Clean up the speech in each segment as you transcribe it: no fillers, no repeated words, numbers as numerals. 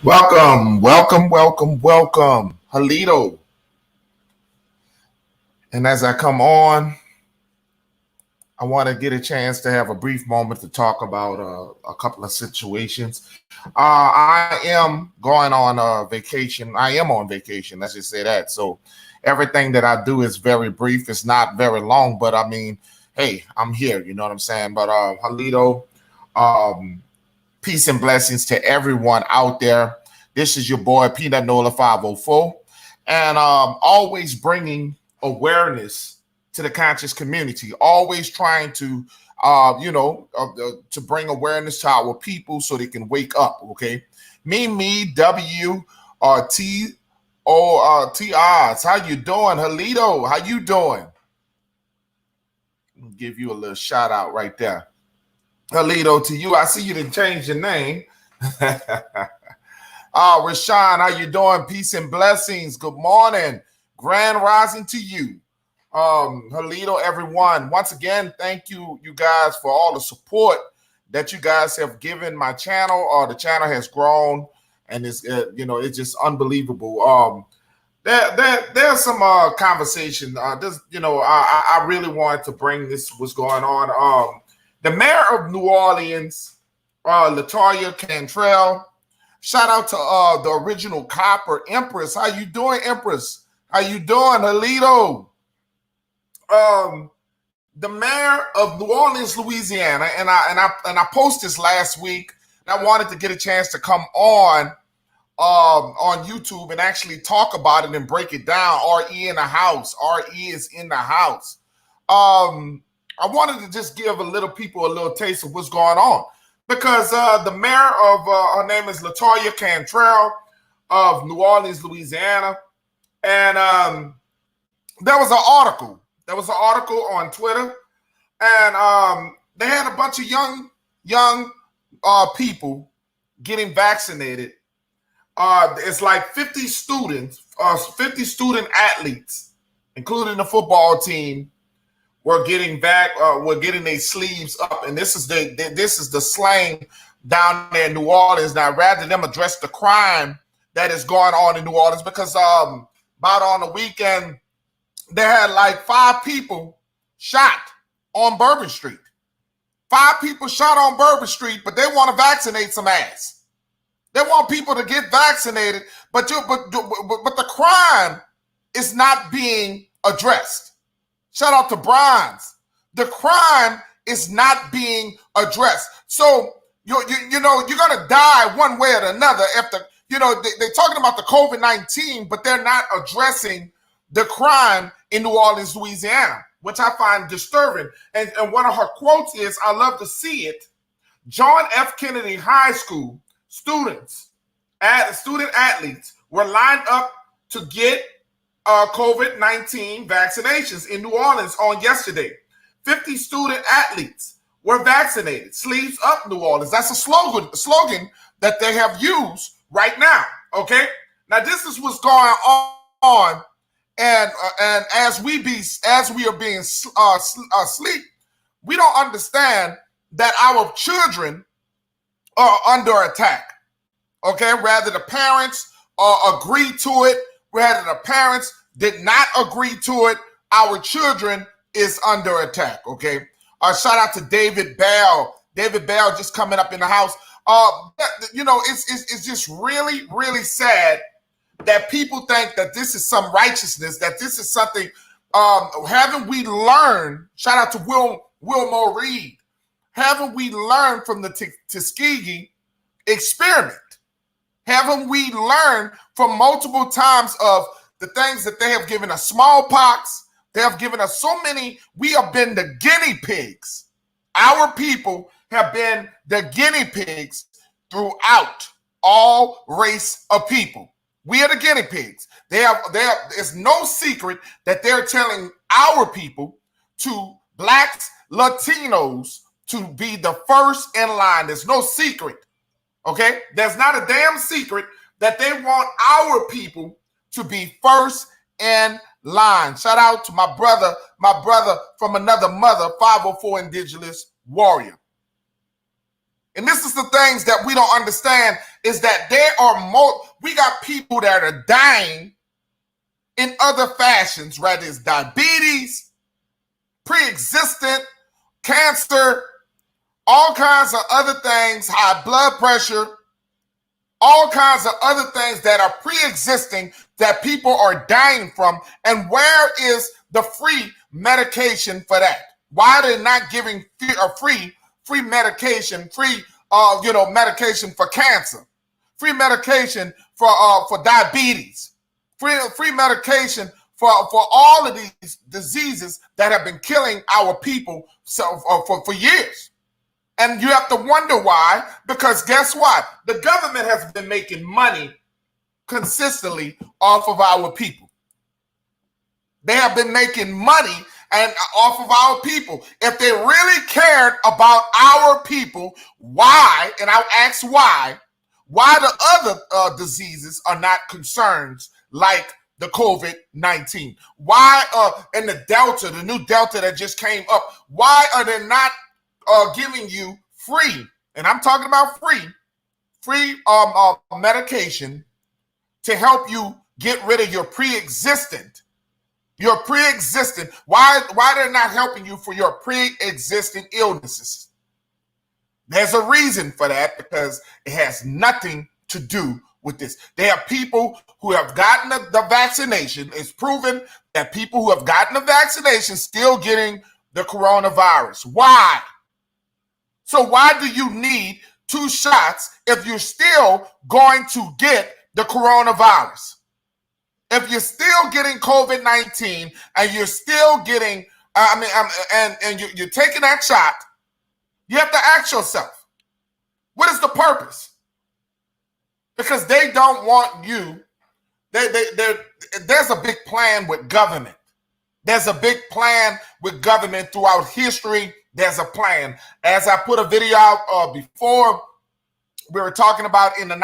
Welcome, Halito. And as I come on, I want to get a chance to have a brief moment to talk about a couple of situations. I am going on vacation. I am on vacation. Let's just say that. So everything that I do is very brief. It's not very long, but I mean, hey, I'm here. You know what I'm saying? But Halito, um, peace and blessings to everyone out there. This is your boy Peanut N.O.L.A 504, and always bringing awareness to the conscious community. Always trying to, to bring awareness to our people so they can wake up. Okay, me, W, T, T, Oz. How you doing, Halito? How you doing? I'll give you a little shout out right there. Halito, to you. I see you didn't change your name. Rashawn, how you doing? Peace and blessings. Good morning. Grand rising to you. Halito, everyone. Once again, thank you guys for all the support that you guys have given my channel. The channel has grown and it's it's just unbelievable. There's some conversation. I really wanted to bring this what's going on. The mayor of New Orleans, LaToya Cantrell. Shout out to the original copper, Empress. How you doing, Empress? How you doing, Halito? The mayor of New Orleans, Louisiana, and I posted this last week. And I wanted to get a chance to come on YouTube and actually talk about it and break it down. RE in the house. RE is in the house. I wanted to just give a little taste of what's going on. Because the mayor of, her name is LaToya Cantrell of New Orleans, Louisiana. And there was an article. There was an article on Twitter. And they had a bunch of young people getting vaccinated. It's like 50 students, 50 student athletes, including the football team, we're getting their sleeves up, and this is the slang down there in New Orleans. Now, rather them address the crime that is going on in New Orleans, because about on the weekend they had like 5 people shot on Bourbon Street. 5 people shot on Bourbon Street, but they want to vaccinate some ass. They want people to get vaccinated, but the crime is not being addressed. Shout out to Bronze. The crime is not being addressed. So you're gonna die one way or another. They're talking about the COVID-19, but they're not addressing the crime in New Orleans, Louisiana, which I find disturbing. And one of her quotes is, "I love to see it." John F. Kennedy High School student athletes were lined up to get COVID-19 vaccinations in New Orleans on yesterday. 50 student athletes were vaccinated. Sleeves up, New Orleans. That's a slogan that they have used right now. Okay. Now this is what's going on, and as we are being asleep, we don't understand that our children are under attack. Okay, rather the parents agree to it. Rather, the parents did not agree to it. Our children is under attack, okay? Shout out to David Bell. David Bell just coming up in the house. It's just really, really sad that people think that this is some righteousness, that this is something. Haven't we learned? Shout out to Wilmore Reed. Haven't we learned from the Tuskegee experiment? Haven't we learned from multiple times of the things that they have given us? Smallpox, they have given us so many. We have been the guinea pigs. Our people have been the guinea pigs throughout all race of people. We are the guinea pigs. It's no secret that they're telling our people, to blacks, Latinos, to be the first in line. There's no secret. Okay, there's not a damn secret that they want our people to be first in line. Shout out to my brother from another mother, 504 Indigenous Warrior. And this is is the things that we don't understand is that we got people that are dying in other fashions, whether it's diabetes, pre-existent, cancer, all kinds of other things, high blood pressure, all kinds of other things that are pre-existing that people are dying from. And where is the free medication for that? Why are they not giving free medication, medication for cancer, free medication for diabetes, free medication for all of these diseases that have been killing our people for years? And you have to wonder why, because guess what? The government has been making money consistently off of our people. They have been making money and off of our people. If they really cared about our people, why, and I'll ask why the other diseases are not concerns like the COVID-19? Why, and the new Delta that just came up, why are they not giving you free, and I'm talking about free medication to help you get rid of your pre-existent? Why they're not helping you for your pre-existing illnesses? There's a reason for that, because it has nothing to do with this. There are people who have gotten the vaccination. It's proven that people who have gotten the vaccination still getting the coronavirus. Why? So why do you need 2 shots if you're still going to get the coronavirus? If you're still getting COVID-19 and you're still getting, you're taking that shot, you have to ask yourself, what is the purpose? Because they don't want you. There's a big plan with government. There's a big plan with government throughout history. There's a plan. As I put a video out before, we were talking about in the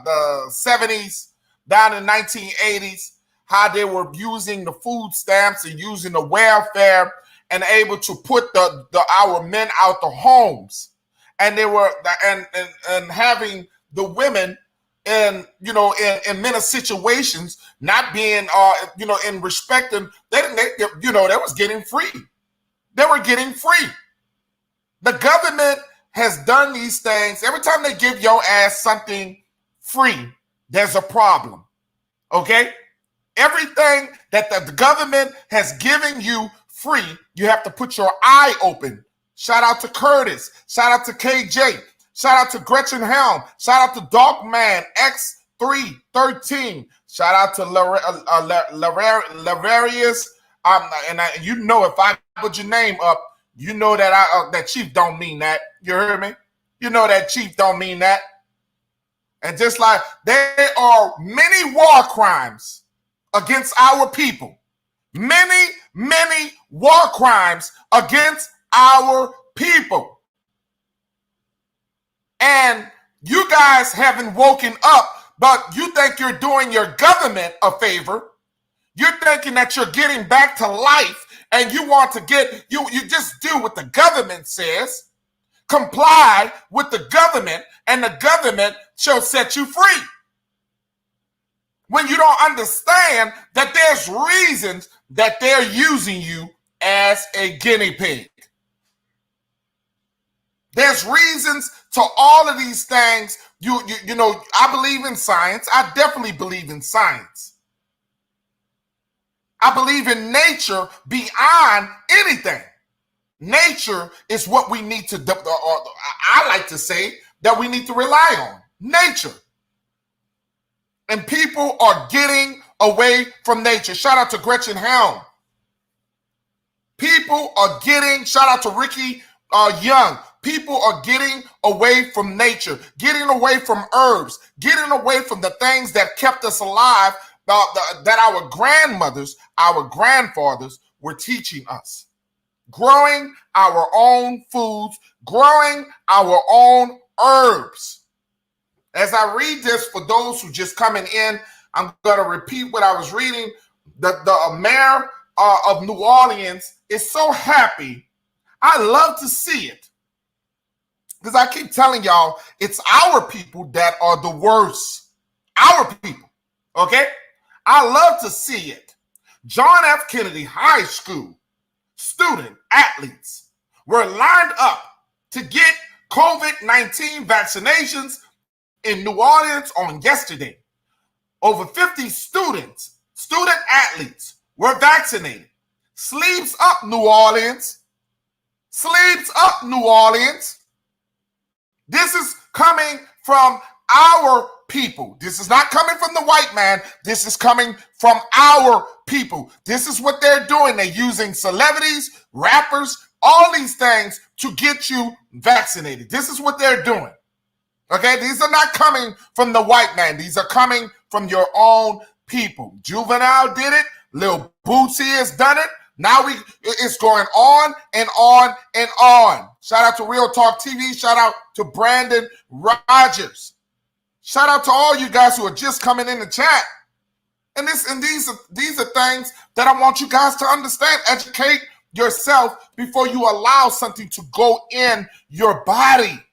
the 70s down in the 1980s, how they were using the food stamps and using the welfare and able to put our men out the homes, and they were and having the women in many situations not being in respecting, they was getting free. They were getting free. The government has done these things. Every time they give your ass something free, there's a problem. Okay? Everything that the government has given you free, you have to put your eye open. Shout out to Curtis. Shout out to KJ. Shout out to Gretchen Helm. Shout out to Dogman X313. Shout out to Lavarius. You know, if I put your name up, you know that that chief don't mean that. You heard me? You know that chief don't mean that. And just like there are many war crimes against our people, many war crimes against our people. And you guys haven't woken up, but you think you're doing your government a favor. You're thinking that you're getting back to life, and you want to you just do what the government says, comply with the government, and the government shall set you free. When you don't understand that there's reasons that they're using you as a guinea pig. There's reasons to all of these things. You know, I believe in science. I definitely believe in science. I believe in nature beyond anything. Nature is what we need to, I like to say, that we need to rely on. Nature. And people are getting away from nature. Shout out to Gretchen Helm. People are shout out to Ricky Young. People are getting away from nature, getting away from herbs, getting away from the things that kept us alive, that our grandmothers, our grandfathers were teaching us. Growing our own foods, growing our own herbs. As I read this, for those who just coming in, I'm going to repeat what I was reading. The mayor of New Orleans is so happy I love to see it because I keep telling y'all it's our people that are the worst. Our people, okay? I love to see it. John F. Kennedy High School student athletes were lined up to get COVID-19 vaccinations in New Orleans on yesterday. Over 50 student athletes were vaccinated. Sleeves up, New Orleans. Sleeves up, New Orleans. This is coming from our people. This is not coming from the white man. This is coming from our people. This is what they're doing. They're using celebrities, rappers, all these things to get you vaccinated. This is what they're doing. Okay, these are not coming from the white man. These are coming from your own people. Juvenile did it. Lil Bootsy has done it. Now it's going on and on and on. Shout out to Real Talk TV. Shout out to Brandon Rogers. Shout out to all you guys who are just coming in the chat. And these are things that I want you guys to understand. Educate yourself before you allow something to go in your body.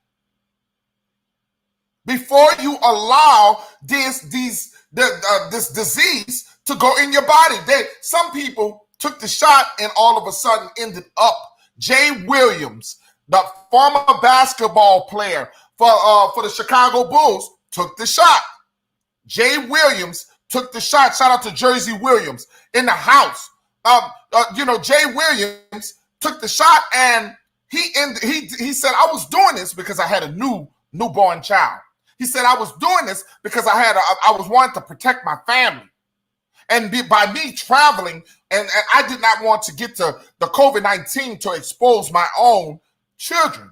Before you allow this disease to go in your body. Some people took the shot and all of a sudden ended up. Jay Williams, the former basketball player for the Chicago Bulls, took the shot. Jay Williams took the shot. Shout out to Jersey Williams in the house. Jay Williams took the shot and he said, I was doing this because I had a newborn child. He said, I was doing this because I was wanting to protect my family. And by me traveling, and I did not want to get to the COVID-19 to expose my own children.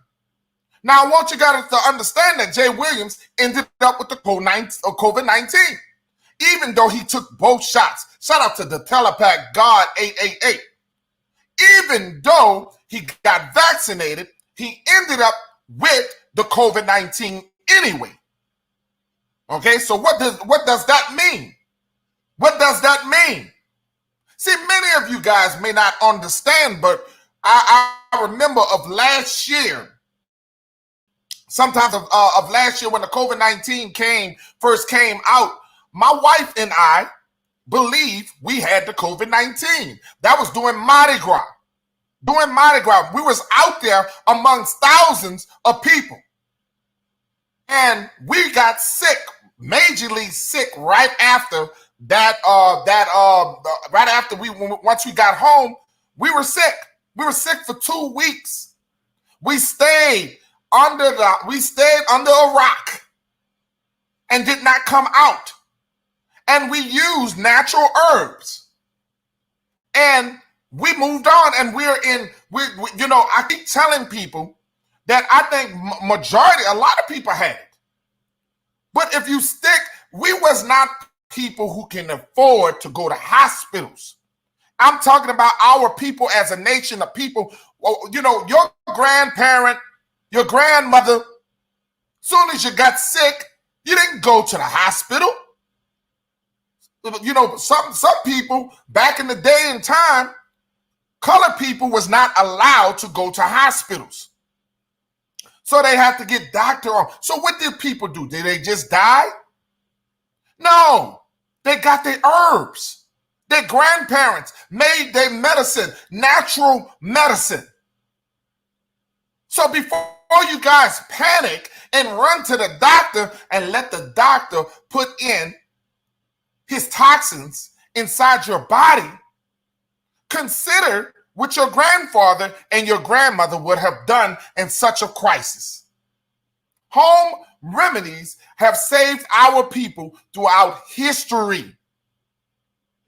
Now, I want you guys to understand that Jay Williams ended up with the COVID-19, even though he took both shots. Shout out to the Telepack God 888. Even though he got vaccinated, he ended up with the COVID-19 anyway. Okay, so what does that mean? What does that mean? See, many of you guys may not understand, but I remember of last year, sometimes of last year when the COVID-19 first came out, my wife and I believed we had the COVID-19. That was during Mardi Gras. During Mardi Gras, we was out there amongst thousands of people. And we got sick, majorly sick right after that, right after once we got home, we were sick. We were sick for 2 weeks. We stayed under a rock and did not come out. And we used natural herbs. And we moved on, and I keep telling people that I think a lot of people had it. But if you stick, we was not people who can afford to go to hospitals. I'm talking about our people as a nation of people. Your grandparent, your grandmother, soon as you got sick, you didn't go to the hospital. Some people back in the day and time, colored people was not allowed to go to hospitals. So they have to get doctor on. So what did people do? Did they just die? No, they got their herbs. Their grandparents made their medicine, natural medicine. So before you guys panic and run to the doctor and let the doctor put in his toxins inside your body, consider what your grandfather and your grandmother would have done in such a crisis. Home remedies have saved our people throughout history.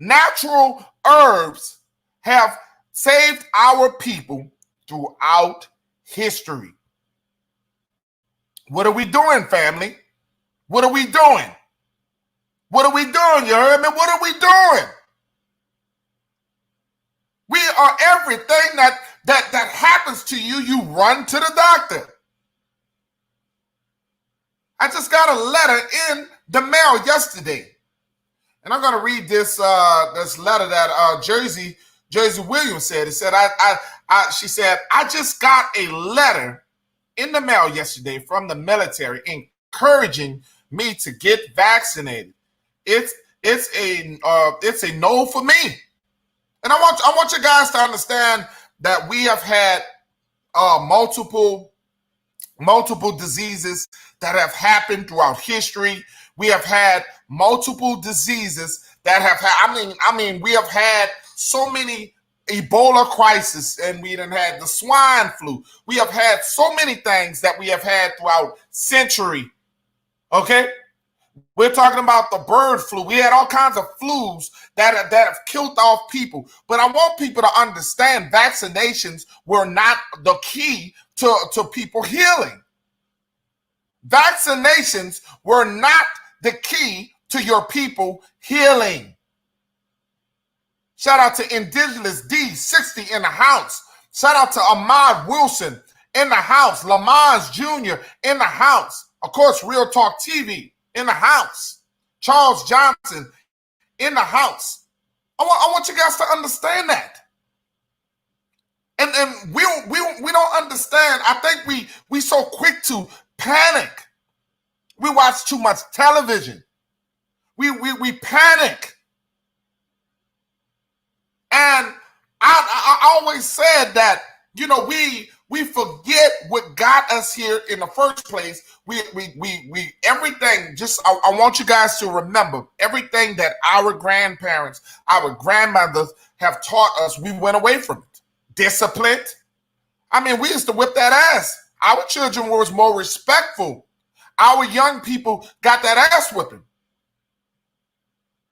Natural herbs have saved our people throughout history. What are we doing, family? What are we doing? What are we doing? You heard me? What are we doing? We are everything that happens to you, you run to the doctor. I just got a letter in the mail yesterday. And I'm going to read this letter that Jersey Williams said. It said, She said, I just got a letter in the mail yesterday from the military encouraging me to get vaccinated. It's it's a no for me. And I want you guys to understand that we have had multiple diseases that have happened throughout history. We have had multiple diseases that have had, we have had so many Ebola crisis, and we done had the swine flu. We have had so many things that we have had throughout century. Okay? We're talking about the bird flu. We had all kinds of flus that have killed off people. But I want people to understand vaccinations were not the key to people healing. Vaccinations were not the key to your people healing. Shout out to Indigenous D60 in the house. Shout out to Ahmad Wilson in the house. Lamont Jr. in the house. Of course, Real Talk TV in the house. Charles Johnson in the house. I want you guys to understand that. And we don't understand. I think we so quick to panic. We watch too much television. We panic. And I always said that, we forget what got us here in the first place. We everything, I want you guys to remember everything that our grandparents, our grandmothers have taught us, we went away from it. Disciplined. We used to whip that ass. Our children was more respectful. Our young people got that ass whipping.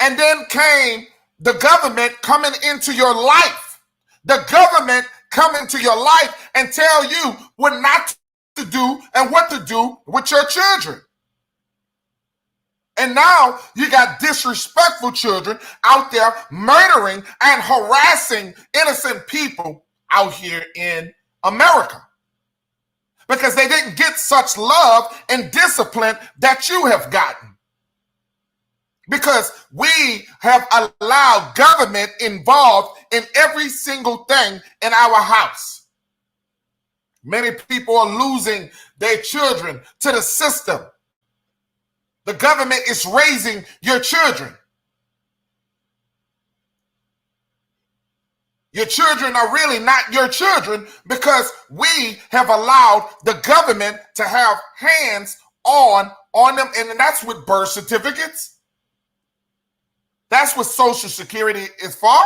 And then came the government coming into your life. The government come into your life and tell you what not to do and what to do with your children. And now you got disrespectful children out there murdering and harassing innocent people out here in America because they didn't get such love and discipline that you have gotten. Because we have allowed government involved in every single thing in our house. Many people are losing their children to the system. The government is raising your children. Your children are really not your children because we have allowed the government to have hands on them, and that's with birth certificates. That's what Social Security is for.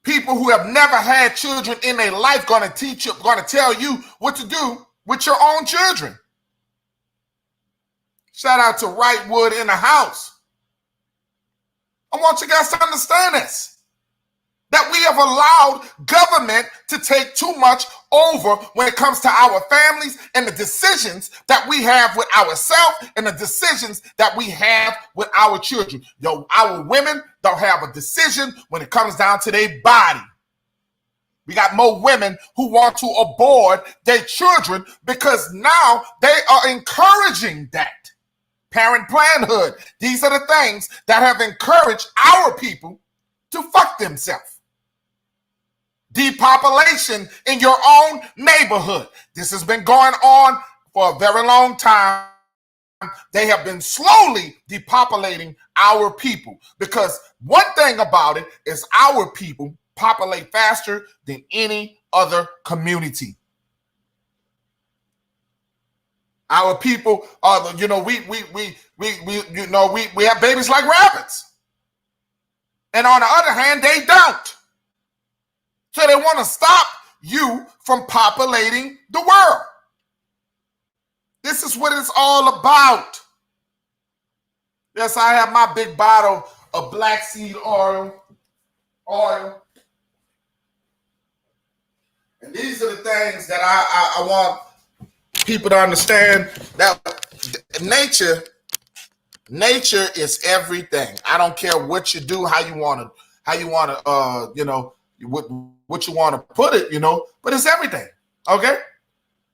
People who have never had children in their life going to tell you what to do with your own children. Shout out to Wrightwood in the house. I want you guys to understand this. That we have allowed government to take too much over when it comes to our families and the decisions that we have with ourselves and the decisions that we have with our children. Our women don't have a decision when it comes down to their body. We got more women who want to abort their children because now they are encouraging that. Parent planhood. These are the things that have encouraged our people to fuck themselves. Depopulation in your own neighborhood. This has been going on for a very long time. They have been slowly depopulating our people because one thing about it is our people populate faster than any other community. Our people are, we have babies like rabbits. And on the other hand, they don't. So they want to stop you from populating the world. This is what it's all about. Yes, I have my big bottle of black seed oil. And these are the things that I want people to understand, that nature is everything. I don't care what you do, how you want to, what you want to put it, but it's everything. Okay?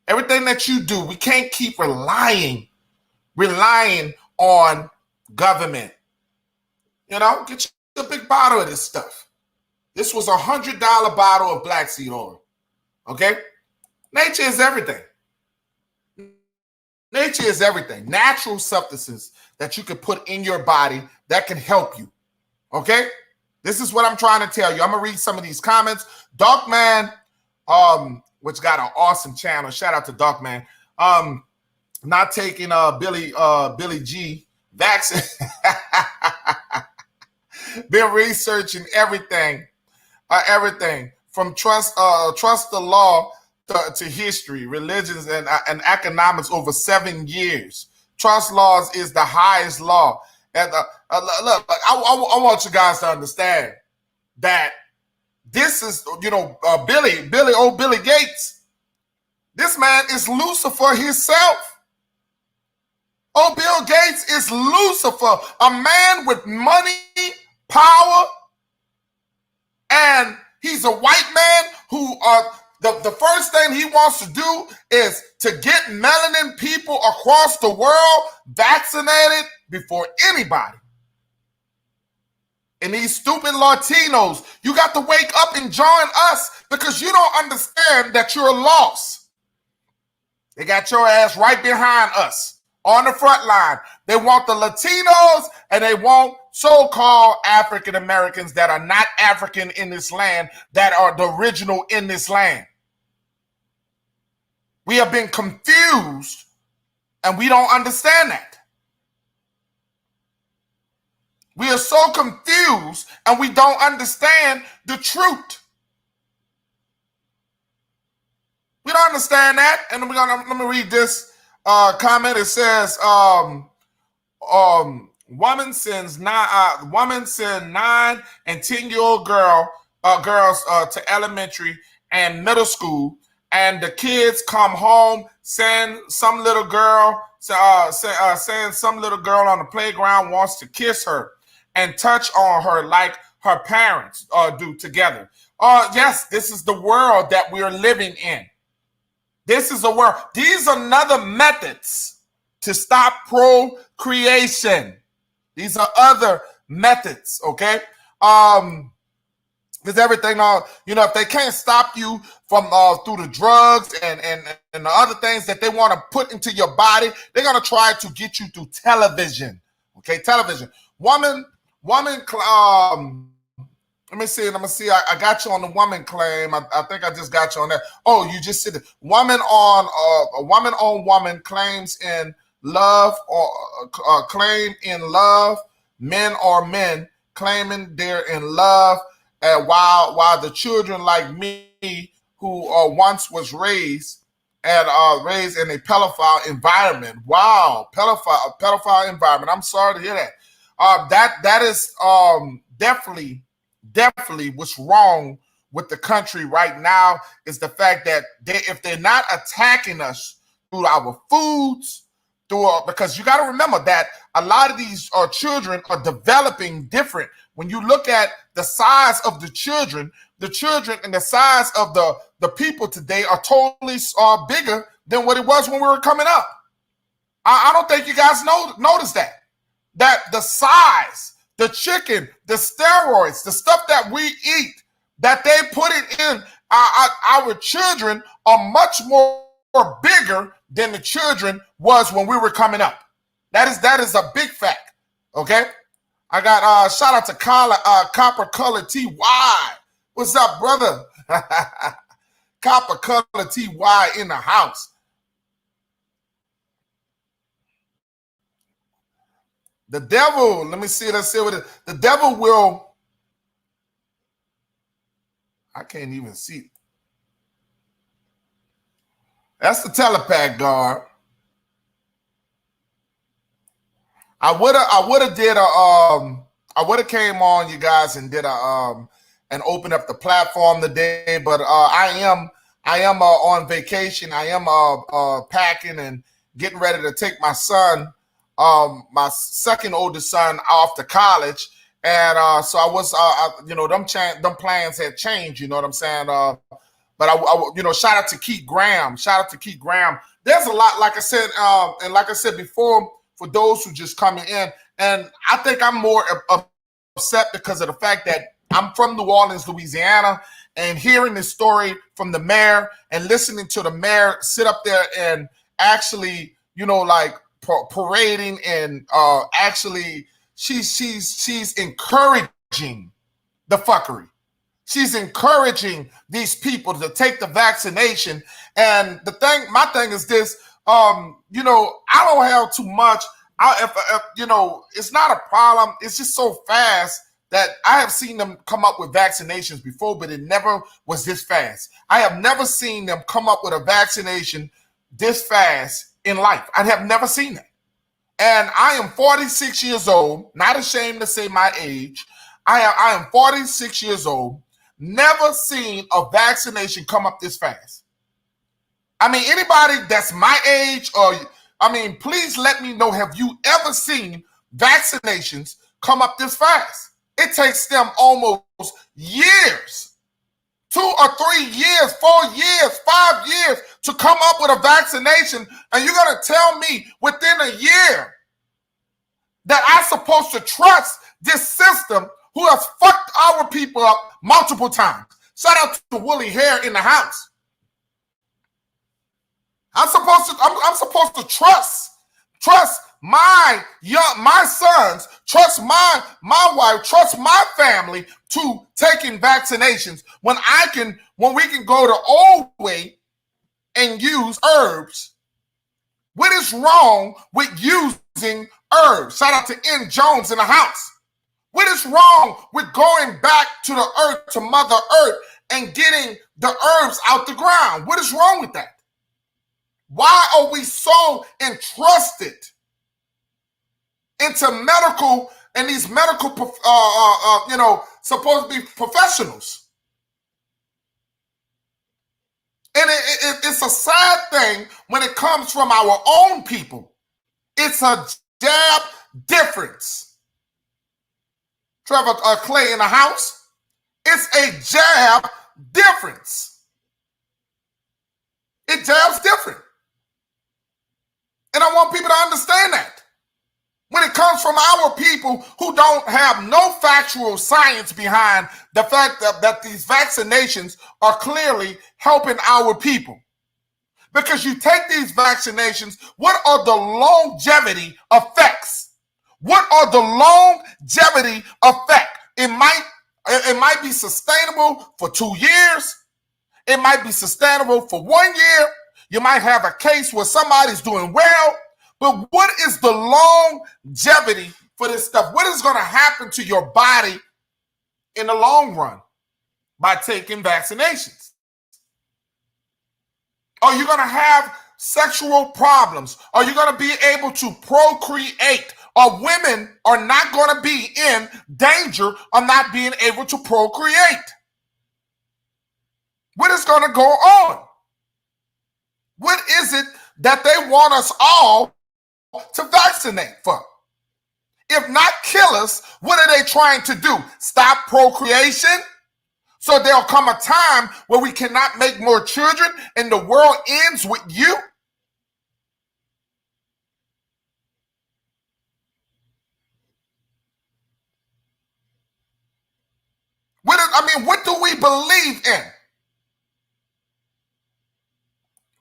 Everything that you do, we can't keep relying on government. Get the big bottle of this stuff. This was $100 bottle of black seed oil. Okay? Nature is everything. Nature is everything. Natural substances that you can put in your body that can help you. Okay? This is what I'm trying to tell you. I'm going to read some of these comments. Darkman, which got an awesome channel. Shout out to Darkman. Not taking Billy G vaccine. Been researching everything from trust the law to history, religions, and economics over 7 years. Trust laws is the highest law. And look, I want you guys to understand that this is, Billy Gates. This man is Lucifer himself. Oh, Bill Gates is Lucifer, a man with money, power, and he's a white man who the first thing he wants to do is to get melanin people across the world vaccinated before anybody. And these stupid Latinos, you got to wake up and join us because you don't understand that you're lost. They got your ass right behind us on the front line. They want the Latinos and they want so-called African Americans that are not African in this land, that are the original in this land. We have been confused and we don't understand that. We are so confused and we don't understand the truth. We don't understand that. And let me read this comment. It says, woman sends 9 and 10-year-old girls to elementary and middle school, and the kids come home, send some little girl on the playground wants to kiss her and touch on her like her parents do together. Yes, this is the world that we are living in. This is a world. These are other methods to stop procreation. These are other methods, okay? Because everything, if they can't stop you from through the drugs and the other things that they want to put into your body, they're gonna try to get you through television. Okay, television. Woman. Let me see. I got you on the woman claim. I think I just got you on that. Oh, you just said it. Woman on woman claims in love or claim in love. Men are men claiming they're in love. And while the children like me, who once was raised in a pedophile environment. Wow, pedophile environment. I'm sorry to hear that. That is definitely what's wrong with the country right now is the fact that if they're not attacking us through our foods, because you got to remember that a lot of these children are developing different. When you look at the size of the children and the size of the people today are totally bigger than what it was when we were coming up. I don't think you guys notice that the size, the chicken, the steroids, the stuff that we eat, that they put it in our children are much more bigger than the children was when we were coming up. That is a big fact. Okay, I got shout out to Copper Color TY. What's up, brother? Copper Color TY in the house. The devil, let's see what it is. The devil will, I can't even see. That's the telepath guard. I would have came on you guys and did and opened up the platform today, but I am on vacation. I am packing and getting ready to take my son, my second oldest son, off to college, and so I was, them plans had changed. You know what I'm saying? But I shout out to Keith Graham. There's a lot, like I said, and like I said before, for those who just coming in, and I think I'm more upset because of the fact that I'm from New Orleans, Louisiana, and hearing this story from the mayor and listening to the mayor sit up there and actually, like parading and actually she's encouraging the fuckery. She's encouraging these people to take the vaccination. And my thing is this, I don't have too much. It's not a problem. It's just so fast that I have seen them come up with vaccinations before, but it never was this fast. I have never seen them come up with a vaccination this fast in life. I have never seen that. And I am 46 years old, not ashamed to say my age. I am 46 years old, never seen a vaccination come up this fast. I mean, anybody that's my age please let me know, have you ever seen vaccinations come up this fast? It takes them almost years, 2 or 3 years, 4 years, 5 years to come up with a vaccination. And you're going to tell me within a year that I'm supposed to trust this system who has fucked our people up multiple times? Shout out to Willie Hare in the house. I'm supposed to trust my sons, trust my wife, trust my family to taking vaccinations when we can go the old way and use herbs. What is wrong with using herbs? Shout out to N. Jones in the house. What is wrong with going back to the earth, to Mother Earth, and getting the herbs out the ground? What is wrong with that? Why are we so entrusted into medical and these medical, supposed to be professionals? And it's a sad thing when it comes from our own people. It's a jab difference. Trevor Clay in the house. It's a jab difference. It jabs different. And I want people to understand that. When it comes from our people who don't have no factual science behind the fact that these vaccinations are clearly helping our people. Because you take these vaccinations, what are the longevity effects? What are the longevity effects? It might be sustainable for 2 years. It might be sustainable for 1 year. You might have a case where somebody's doing well, but what is the longevity for this stuff? What is going to happen to your body in the long run by taking vaccinations? Are you going to have sexual problems? Are you going to be able to procreate? Or women are not going to be in danger of not being able to procreate? What is going to go on? What is it that they want us all to vaccinate for? If not kill us, what are they trying to do? Stop procreation? So there'll come a time where we cannot make more children and the world ends with you? What do we believe in?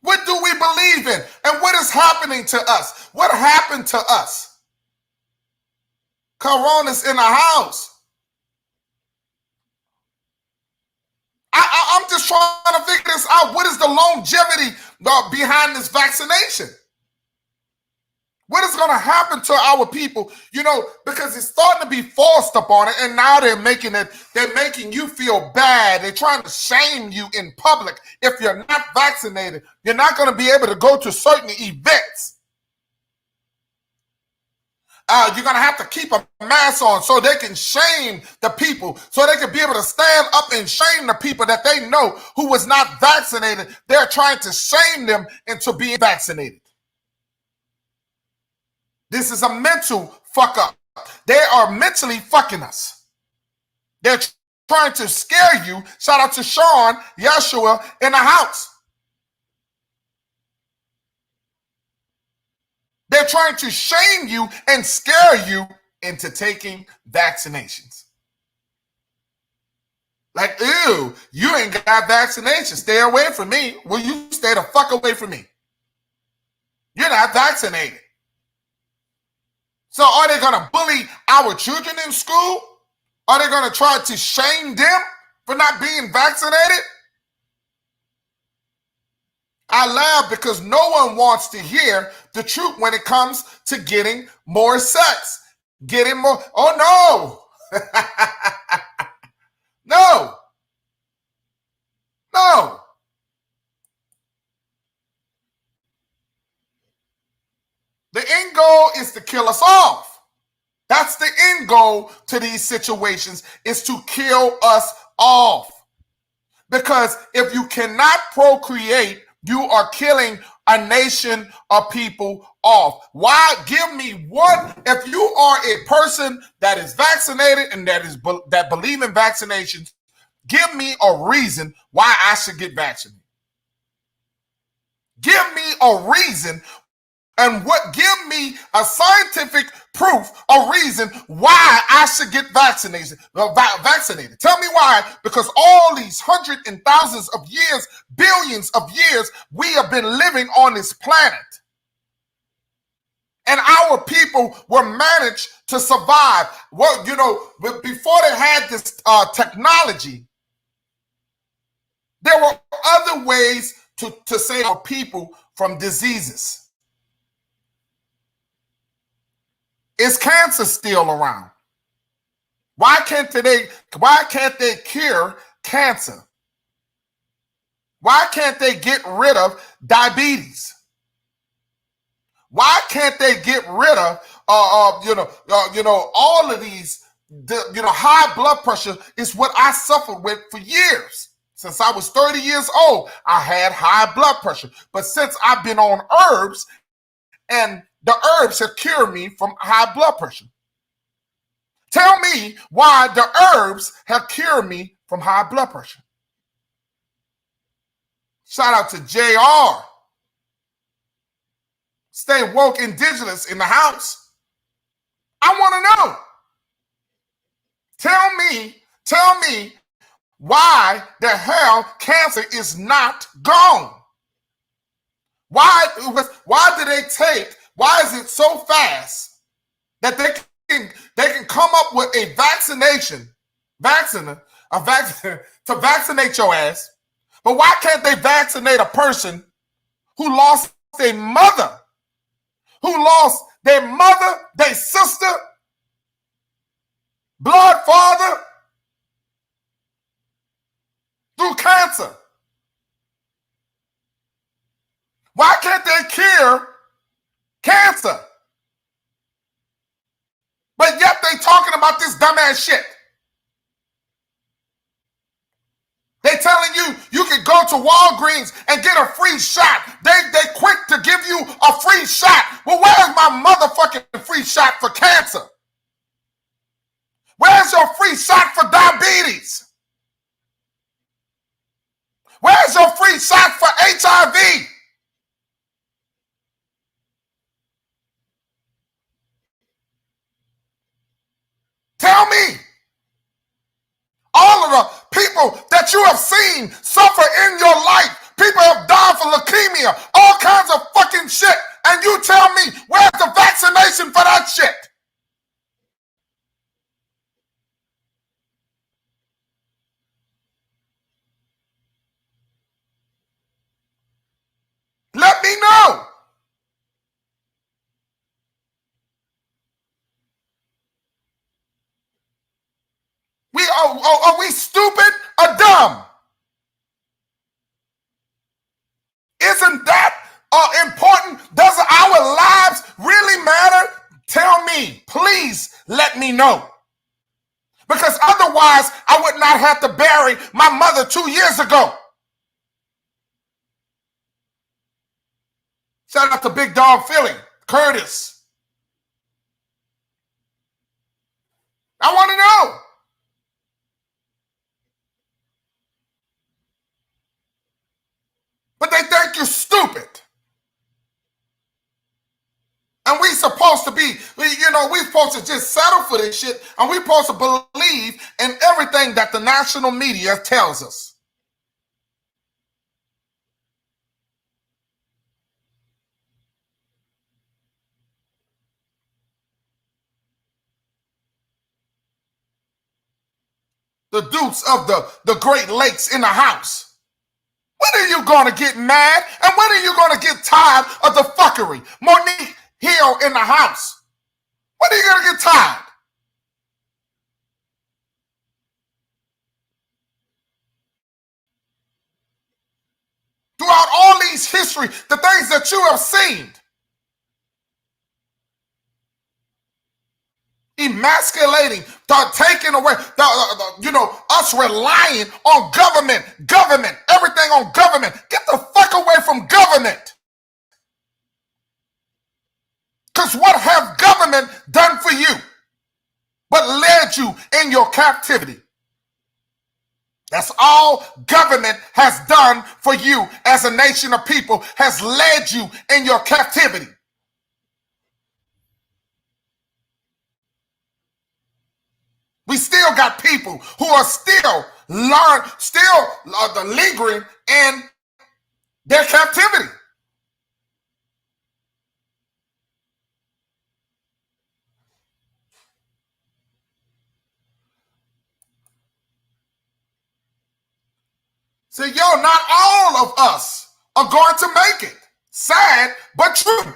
What do we believe in? And what is happening to us? What happened to us? Corona's in the house. I'm just trying to figure this out. What is the longevity behind this vaccination? What is going to happen to our people? Because it's starting to be forced upon it, and now they're making you feel bad. They're trying to shame you in public. If you're not vaccinated, you're not going to be able to go to certain events. You're going to have to keep a mask on so they can shame the people, so they can be able to stand up and shame the people that they know who was not vaccinated. They're trying to shame them into being vaccinated. This is a mental fuck up. They are mentally fucking us. They're trying to scare you. Shout out to Sean, Yeshua in the house. They're trying to shame you and scare you into taking vaccinations. Like, ew, you ain't got vaccination. Stay away from me. Will you stay the fuck away from me? You're not vaccinated. So are they going to bully our children in school? Are they going to try to shame them for not being vaccinated? I laugh because no one wants to hear the truth when it comes to getting more sex. Getting more. Oh, no. No. No. The end goal is to kill us off. That's the end goal to these situations, is to kill us off. Because if you cannot procreate, you are killing a nation of people off. Why? Give me one. If you are a person that is vaccinated and that believe in vaccinations, give me a reason why I should get vaccinated. Give me a reason, and give me a scientific proof, a reason why I should get vaccinated. Tell me why. Because all these hundreds and thousands of years, billions of years, we have been living on this planet. And our people were managed to survive. Well, before they had this technology, there were other ways to save our people from diseases. Is cancer still around? Why can't they cure cancer? Why can't they get rid of diabetes? Why can't they get rid of all of these? High blood pressure is what I suffered with for years. Since I was 30 years old, I had high blood pressure. But since I've been on herbs, and the herbs have cured me from high blood pressure. Tell me why the herbs have cured me from high blood pressure. Shout out to JR. Stay woke indigenous in the house. I want to know. Tell me why the hell cancer is not gone. Why is it so fast that they can come up with a vaccination to vaccinate your ass, but why can't they vaccinate a person who lost their mother, their sister, blood father through cancer? Why can't they cure cancer? But yet they talking about this dumbass shit. They telling you can go to Walgreens and get a free shot. They quick to give you a free shot. Well, where's my motherfucking free shot for cancer? Where's your free shot for diabetes? Where's your free shot for HIV? Tell me. All of the people that you have seen suffer in your life, people have died for leukemia, all kinds of fucking shit, and you tell me, where's the vaccination for that shit? Let me know. Are we stupid or dumb? Isn't that important? Does our lives really matter? Tell me, please let me know. Because otherwise, I would not have to bury my mother 2 years ago. Shout out to Big Dog Philly, Curtis. I want to know. But they think you're stupid. And we supposed supposed to be, we supposed to just settle for this shit, and we supposed to believe in everything that the national media tells us. The Dukes of the Great Lakes in the house. When are you going to get mad? And when are you going to get tired of the fuckery? Monique Hill in the house. When are you going to get tired? Throughout all these history, the things that you have seen, emasculating, taking away, us relying on government, everything on government. Get the fuck away from government. Because what have government done for you but led you in your captivity? That's all government has done for you as a nation of people, has led you in your captivity. We still got people who are still lingering in their captivity. See, not all of us are going to make it. Sad, but true.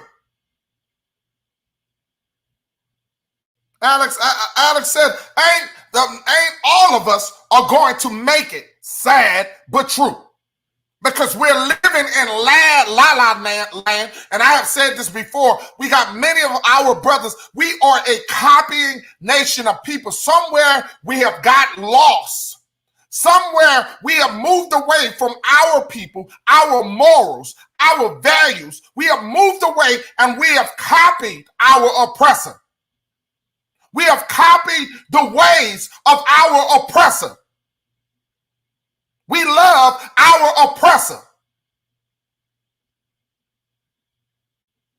Alex said, ain't all of us are going to make it. Sad, but true. Because we're living in la-la land, and I have said this before, we got many of our brothers, we are a copying nation of people. Somewhere we have got lost. Somewhere we have moved away from our people, our morals, our values. We have moved away and we have copied our oppressor. We have copied the ways of our oppressor. We love our oppressor.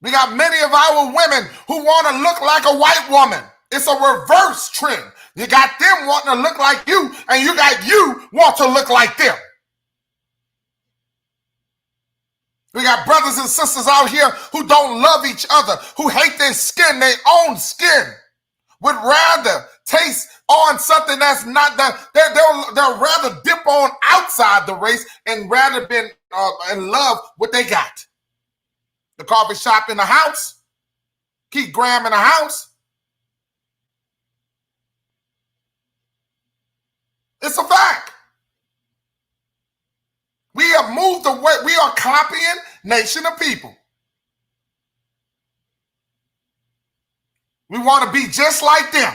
We got many of our women who want to look like a white woman. It's a reverse trend. You got them wanting to look like you, and you got you want to look like them. We got brothers and sisters out here who don't love each other, who hate their skin, their own skin, would rather taste on something that's not that. They'll rather dip on outside the race and rather been in love what they got. The coffee shop in the house, Keith Graham in the house. It's a fact. We have moved away. We are copying nation of people. We want to be just like them.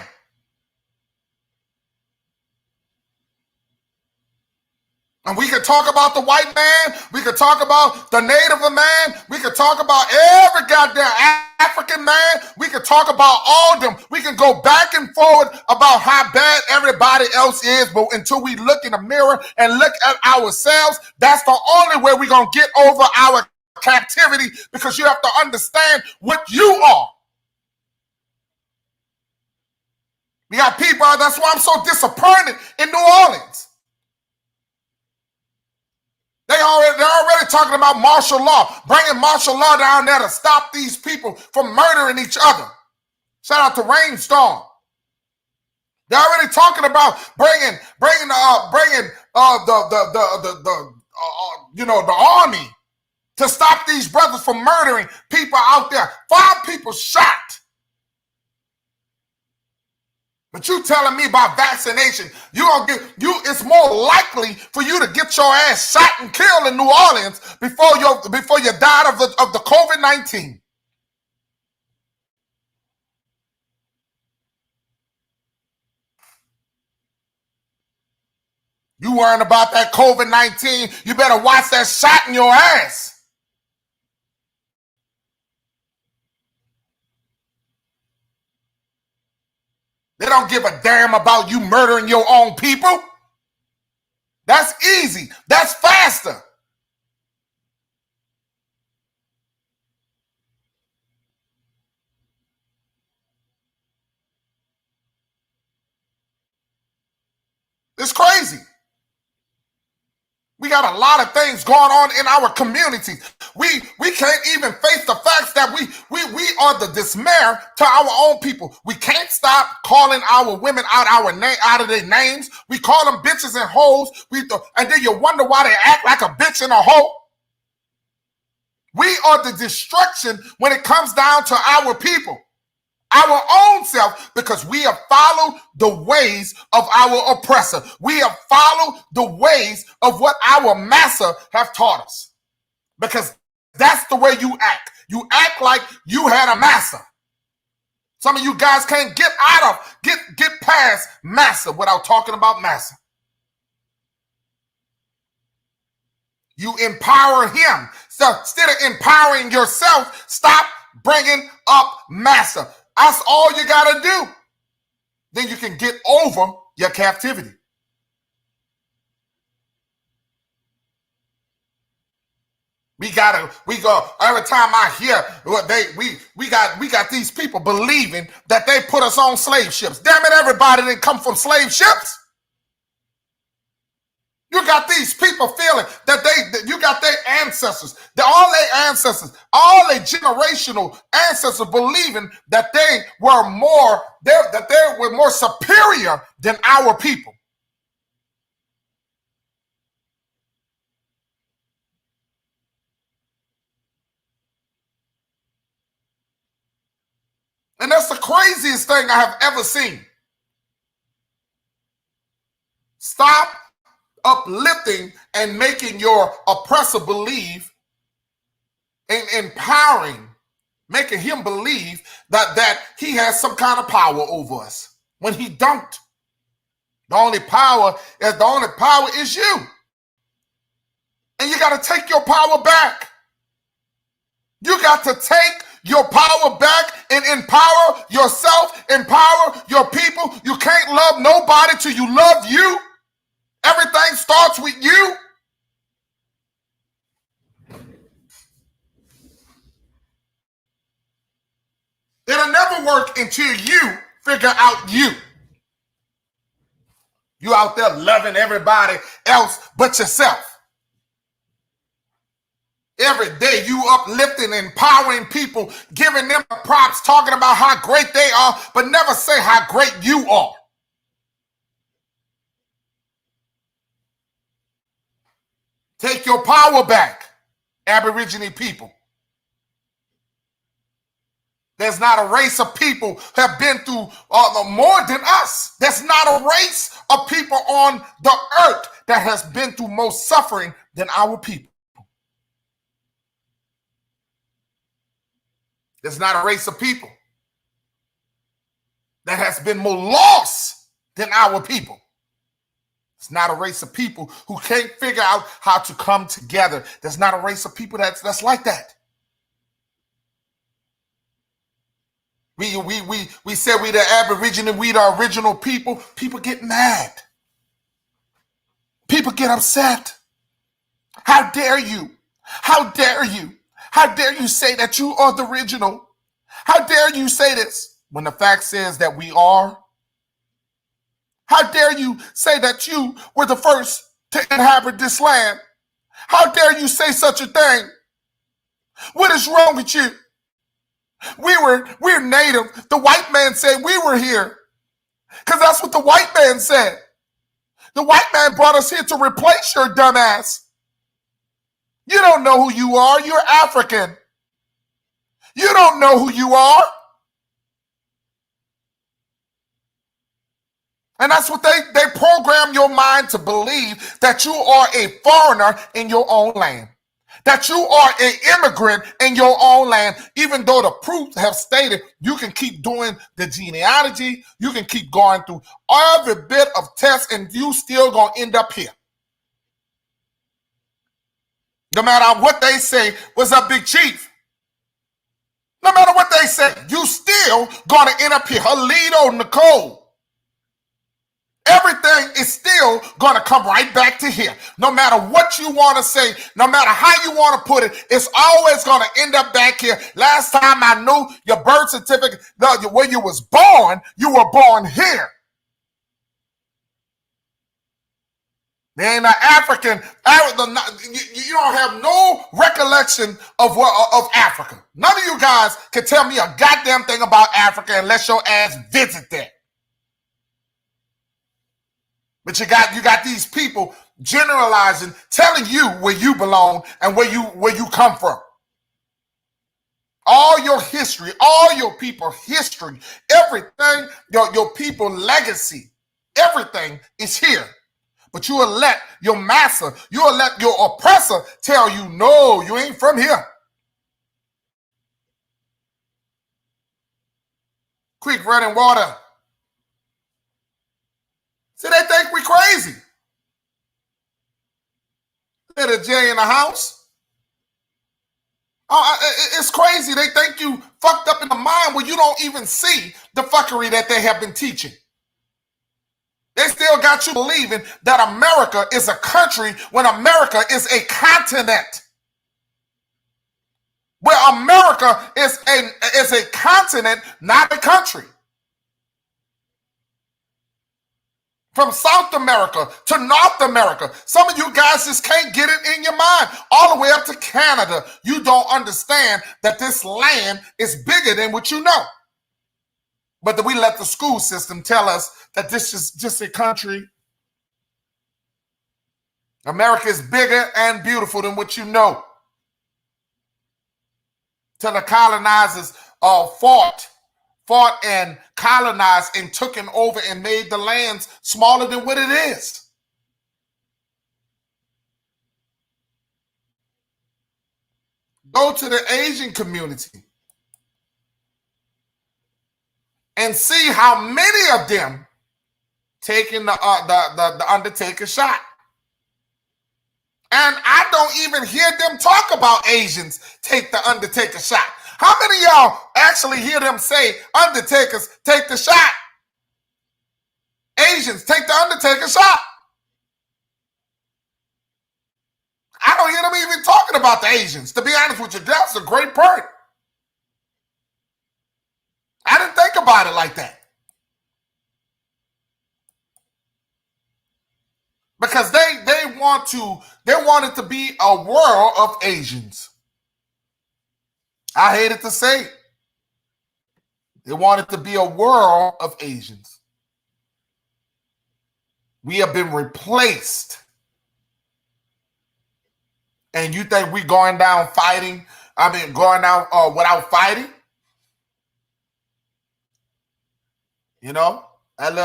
And we can talk about the white man. We can talk about the Native man. We can talk about every goddamn African man. We can talk about all of them. We can go back and forward about how bad everybody else is, but until we look in the mirror and look at ourselves, that's the only way we're going to get over our captivity, because you have to understand what you are. We got people, that's why I'm so disappointed in New Orleans. They're already talking about martial law, bringing martial law down there to stop these people from murdering each other. Shout out to Rainstorm. They're already talking about bringing the army to stop these brothers from murdering people out there. 5 people shot. But you telling me about vaccination, it's more likely for you to get your ass shot and killed in New Orleans before you died of the COVID-19. You worrying about that COVID-19, you better watch that shot in your ass. They don't give a damn about you murdering your own people. That's easy. That's faster. It's crazy. We got a lot of things going on in our communities. We can't even face the facts that we are the dismay to our own people. We can't stop calling our women out of their names. We call them bitches and hoes. And then you wonder why they act like a bitch and a hoe. We are the destruction when it comes down to our people, our own self, because we have followed the ways of our oppressor. We have followed the ways of what our master have taught us, because that's the way you act. You act like you had a master. Some of you guys can't get past master without talking about master. You empower him. So instead of empowering yourself, stop bringing up master. That's all you got to do. Then you can get over your captivity. We go every time I hear what we got these people believing that they put us on slave ships. Damn it, everybody didn't come from slave ships. You got these people feeling that you got their ancestors, all their generational ancestors believing that they were more superior than our people. And that's the craziest thing I have ever seen. Stop uplifting and making your oppressor believe, and empowering, making him believe that he has some kind of power over us when he don't. The only power is you. And you got to take your power back. You got to take your power back and empower yourself, empower your people. You can't love nobody till you love you. Everything starts with you. It'll never work until you figure out you. You out there loving everybody else but yourself. Every day you uplifting, empowering people, giving them props, talking about how great they are, but never say how great you are. Take your power back, Aborigine people. There's not a race of people who have been through more than us. There's not a race of people on the earth that has been through more suffering than our people. There's not a race of people that has been more lost than our people. It's not a race of people who can't figure out how to come together. There's not a race of people that's like that. We said we the Aborigine, we the original people. People get mad. People get upset. How dare you? How dare you? How dare you say that you are the original? How dare you say this when the fact says that we are? How dare you say that you were the first to inhabit this land? How dare you say such a thing? What is wrong with you? We're native. The white man said we were here. Because that's what the white man said. The white man brought us here to replace your dumb ass. You don't know who you are. You're African. You don't know who you are. And that's what they program your mind to believe, that you are a foreigner in your own land, that you are an immigrant in your own land, even though the proofs have stated you can keep doing the genealogy, you can keep going through every bit of tests, and you still gonna end up here. No matter what they say, what's up, Big Chief? No matter what they say, you still gonna end up here. Alito, Nicole. Everything is still going to come right back to here. No matter what you want to say, no matter how you want to put it, it's always going to end up back here. Last time I knew your birth certificate, where you was born, you were born here. They ain't an African. You don't have no recollection of Africa. None of you guys can tell me a goddamn thing about Africa unless your ass visit there. But you got these people generalizing, telling you where you belong and where you come from. All your history, all your people history, everything, your people legacy, everything is here. But you will let your master, you will let your oppressor tell you, no, you ain't from here. Creek running water. See, they think we crazy. Little J in the house. It's crazy. They think you fucked up in the mind where you don't even see the fuckery that they have been teaching. They still got you believing that America is a country when America is a continent. Where America is a continent, not a country. From South America to North America. Some of you guys just can't get it in your mind. All the way up to Canada. You don't understand that this land is bigger than what you know. But we let the school system tell us that this is just a country. America is bigger and beautiful than what you know. Till the colonizers fought and colonized and took it over and made the lands smaller than what it is. Go to the Asian community and see how many of them taking the Undertaker shot. And I don't even hear them talk about Asians take the Undertaker shot. How many of y'all actually hear them say, Undertakers, take the shot? Asians, take the Undertaker shot. I don't hear them even talking about the Asians. To be honest with you, that's a great point. I didn't think about it like that. Because they want it to be a world of Asians. I hated to say it. They want it to be a world of Asians. We have been replaced. And you think we going down fighting? Going down without fighting? You know? That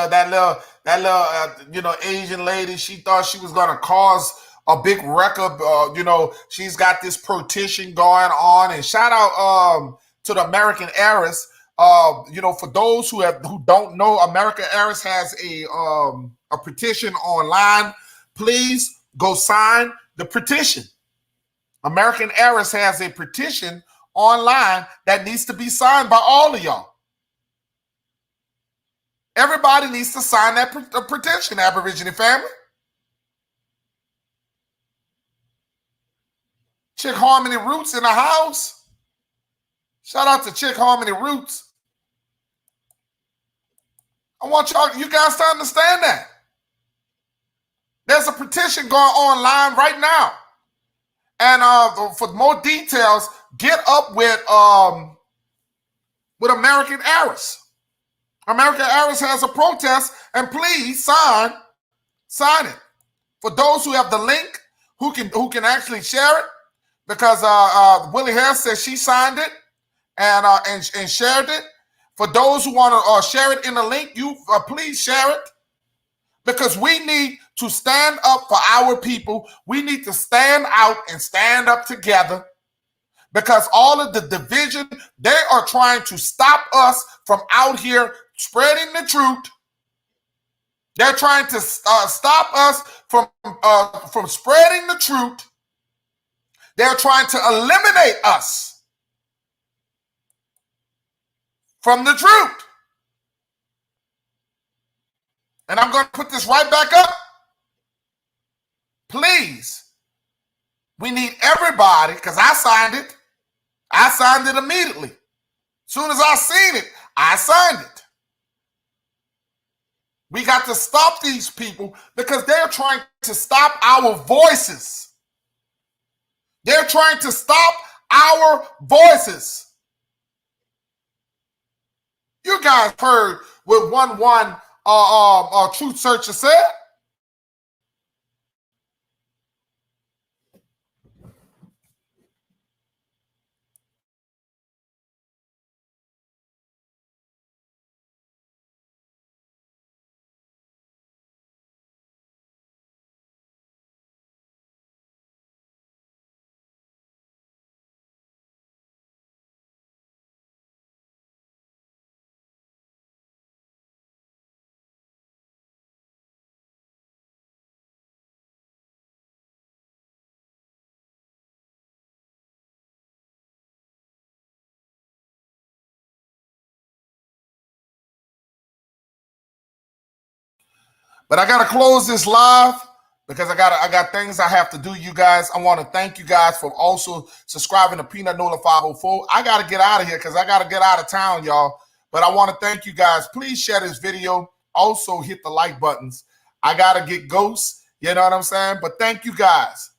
little Asian lady, she thought she was gonna cause a big record. She's got this petition going on, and shout out to the American Heiress. For those who don't know, American Heiress has a petition online. Please go sign the petition. American Heiress has a petition online that needs to be signed by all of y'all. Everybody needs to sign that petition, Aborigine family. Chick Harmony Roots in the house. Shout out to Chick Harmony Roots. I want you guys to understand that. There's a petition going online right now. And for more details, get up with American Heiress. American Heiress has a protest, and please sign it. For those who have the link, who can actually share it, because Willie Harris says she signed it and shared it. For those who want to share it in the link, you please share it, because we need to stand up for our people. We need to stand out and stand up together. Because all of the division, they are trying to stop us from out here spreading the truth. They're trying to stop us from spreading the truth. They're trying to eliminate us from the truth. And I'm going to put this right back up. Please, we need everybody, because I signed it. I signed it immediately. As soon as I seen it, I signed it. We got to stop these people because they're trying to stop our voices. They're trying to stop our voices. You guys heard what one Truth Searcher said. But I gotta close this live because I got things I have to do, you guys. I want to thank you guys for also subscribing to Peanut N.O.L.A 504. I gotta get out of here because I gotta get out of town, y'all. But I want to thank you guys. Please share this video. Also hit the like buttons. I gotta get ghosts. You know what I'm saying? But thank you guys.